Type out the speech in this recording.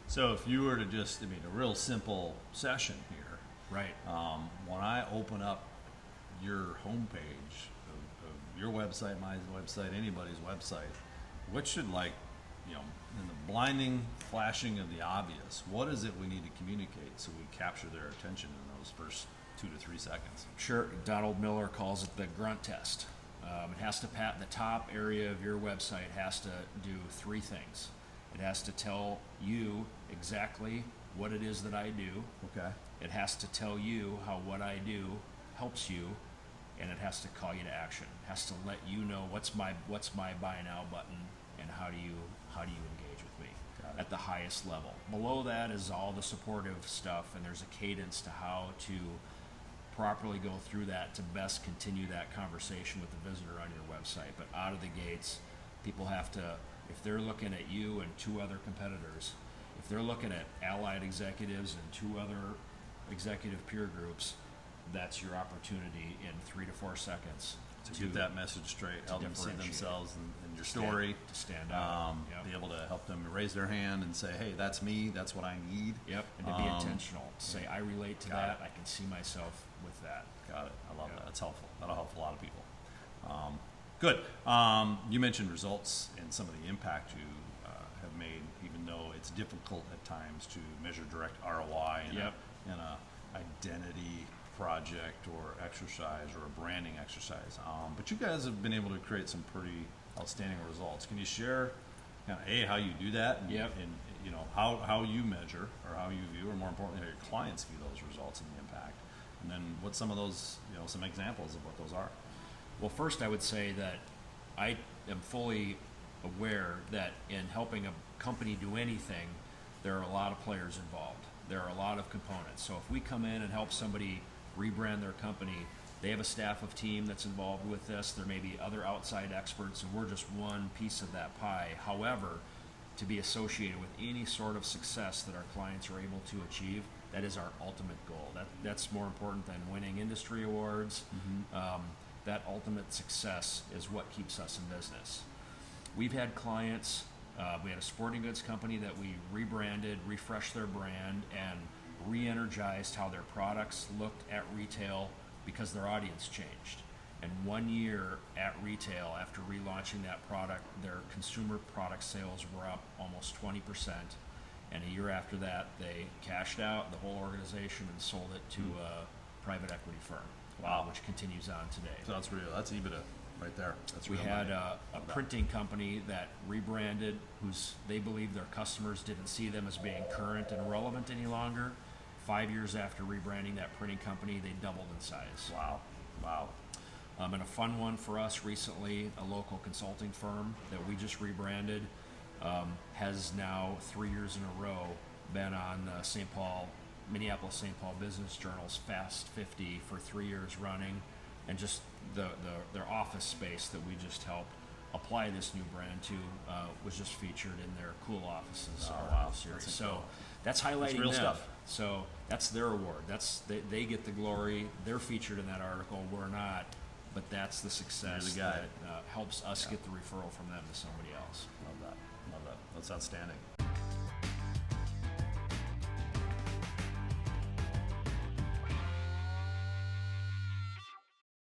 So if you were to just, I mean, a real simple session here. Right. When I open up your homepage of your website, my website, anybody's website, what should, like, in the blinding flashing of the obvious, what is it we need to communicate so we capture their attention in those first 2 to 3 seconds? Sure. Donald Miller calls it the Grunt test. It has to pat the top area of your website has to do 3 things. It has to tell you exactly what it is that I do. Okay. It has to tell you how what I do helps you, and it has to call you to action. It has to let you know what's my buy now button, and how do you engage with me at the highest level. Below that is all the supportive stuff, and there's a cadence to how to properly go through that to best continue that conversation with the visitor on your website. But out of the gates, people have to, if they're looking at you and 2 other competitors, if they're looking at allied executives and 2 other executive peer groups, that's your opportunity in 3 to 4 seconds to get that message straight, help them see themselves in your story, to stand out, be able to help them raise their hand and say, hey, that's me, that's what I need. Yep, and to be intentional. Say, I relate to that, I can see myself with that. Got it. I love that. That's helpful. That'll help a lot of people. Good. You mentioned results and some of the impact you have made, even though it's difficult at times to measure direct ROI in a identity project or exercise or a branding exercise. But you guys have been able to create some pretty outstanding results. Can you share kind of how you do that and, and how you measure or how you view, or more importantly, how your clients view those results and the impact? And then what some of those, some examples of what those are? Well, first I would say that I am fully aware that in helping a company do anything, there are a lot of players involved. There are a lot of components. So if we come in and help somebody rebrand their company, they have a staff of team that's involved with this. There may be other outside experts, and we're just one piece of that pie. However, to be associated with any sort of success that our clients are able to achieve, that is our ultimate goal. That's more important than winning industry awards. That ultimate success is what keeps us in business. We've had clients, we had a sporting goods company that we rebranded, refreshed their brand, and re-energized how their products looked at retail because their audience changed. And 1 year at retail, after relaunching that product, their consumer product sales were up almost 20%. And a year after that, they cashed out the whole organization and sold it to a private equity firm. Wow. Which continues on today. So that's real. That's EBITDA right there. That's we real had money. A printing company that rebranded, they believed their customers didn't see them as being current and relevant any longer. 5 years after rebranding that printing company, they doubled in size. Wow. And a fun one for us recently, a local consulting firm that we just rebranded, has now 3 years in a row been on Minneapolis St. Paul Business Journal's Fast 50 for 3 years running, and just their office space that we just helped apply this new brand to was just featured in their cool offices. Series. So that's highlighting real them. stuff. So that's their award. They get the glory. They're featured in that article. We're not, but that's the success that helps us get the referral from them to somebody else. Love that. That's outstanding.